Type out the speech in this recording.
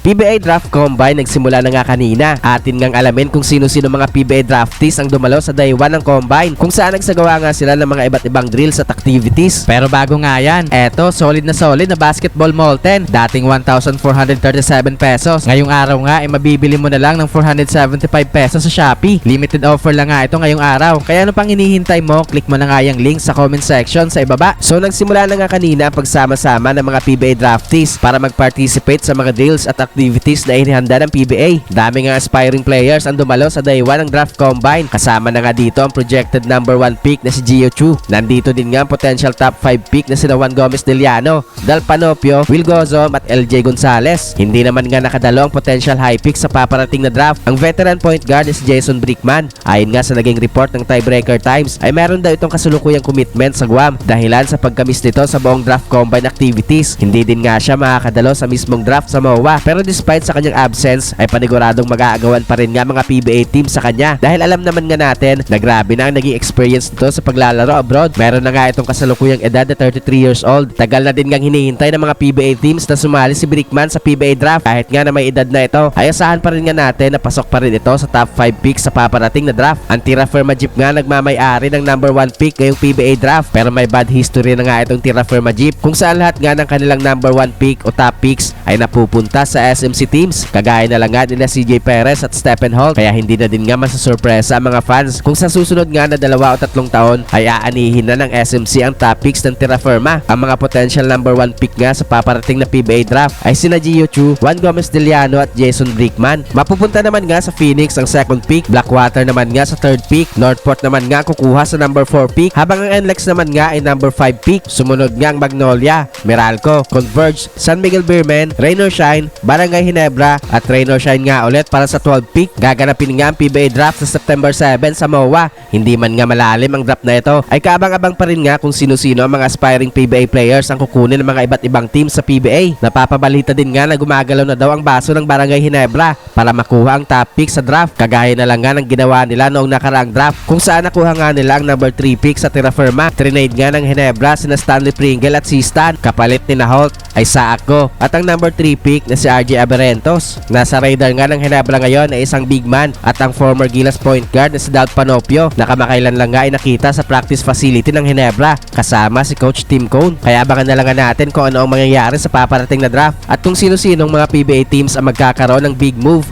PBA Draft Combine nagsimula na nga kanina. Atin ngang alamin kung sino-sino mga PBA draftees ang dumalo sa day 1 ng Combine, kung saan nagsagawa nga sila ng mga iba't ibang drills at activities. Pero bago nga yan, eto solid na basketball Molten. Dating 1,437 pesos. Ngayong araw nga ay mabibili mo na lang ng 475 pesos sa Shopee. Limited offer lang nga ito ngayong araw. Kaya ano pang hinihintay mo, click mo na nga yung link sa comment section sa ibaba. So nagsimula na nga kanina ang pagsama-sama ng mga PBA draftees para mag-participate sa mga drills at activities na inihanda ng PBA. Dami nga aspiring players ang dumalo sa day 1 ng Draft Combine. Kasama na nga dito ang projected number 1 pick na si Gio Chu. Nandito din nga ang potential top 5 pick na sina Juan Gomez Deliano, Dal Panopio, Will Gozom at LJ Gonzalez. Hindi naman nga nakadalo ang potential high pick sa paparating na draft. Ang veteran point guard is Jason Brickman. Ayon nga sa naging report ng Tiebreaker Times ay meron daw itong kasulukuyang commitment sa Guam dahilan sa pagkamis nito sa buong Draft Combine activities. Hindi din nga siya makakadalo sa mismong draft sa MOA, pero despite sa kanyang absence ay paniguradong mag-aagawan pa rin nga mga PBA team sa kanya dahil alam naman nga natin na grabe na ang naging experience nito sa paglalaro abroad. Meron na nga itong kasalukuyang edad na 33 years old. Tagal na din ngang hinihintay ng mga PBA teams na sumali si Brickman sa PBA draft. Kahit nga na may edad na ito ay asahan pa rin nga natin na pasok pa rin ito sa top 5 picks sa paparating na draft. Ang Tira Firma Jeep nga nagmamay-ari ng number 1 pick ngayong PBA draft, pero may bad history na nga itong Tira Firma Jeep kung saan lahat nga ng kanilang number 1 pick o top picks ay napupunta sa SMC teams, kagaya na lang nga nila CJ Perez at Stephen Holt. Kaya hindi na din nga masasurpresa ang mga fans kung sa susunod nga na 2 o 3 taon ay aanihin na ng SMC ang top picks ng Tira Firma. Ang mga potential number 1 pick nga sa paparating na PBA draft ay sina Gio Chu, Juan Gomez Deliano at Jason Brickman. Mapupunta naman nga sa Phoenix ang second pick, Blackwater naman nga sa third pick, Northport naman nga kukuha sa number 4 pick, habang ang NLEX naman nga ay number 5 pick. Sumunod nga ang Magnolia, Meralco, Converge, San Miguel Beermen, Rain or Shine, Barangay Ginebra at Rain or Shine nga ulit para sa 12 pick. Gaganapin nga ang PBA draft sa September 7 sa MOA. Hindi man nga malalim ang draft na ito ay kaabang-abang pa rin nga kung sino-sino ang mga aspiring PBA players ang kukunin ng mga iba't ibang team sa PBA. Napapabalita din nga na gumagalaw na daw ang baso ng Barangay Ginebra para makuha ang top pick sa draft, kagaya na lang nga ng ginawa nila noong nakaraang draft kung saan nakuha nga nila ang number 3 pick sa Tira Firma. Trinade nga ng Ginebra sina Stanley Pringle at si Stan, kapalit ni na Holt ay Saako at ang number 3 pick na si RJ Aberentos. Nasa radar nga ng Ginebra ngayon ay isang big man at ang former Gilas point guard na si Dal Panopio na kamakailan lang nga ay nakita sa practice facility ng Ginebra kasama si Coach Tim Cone. Kaya abangan na lang natin kung ano ang mangyayari sa paparating na draft at kung sino-sinong mga PBA teams ang magkakaroon ng big move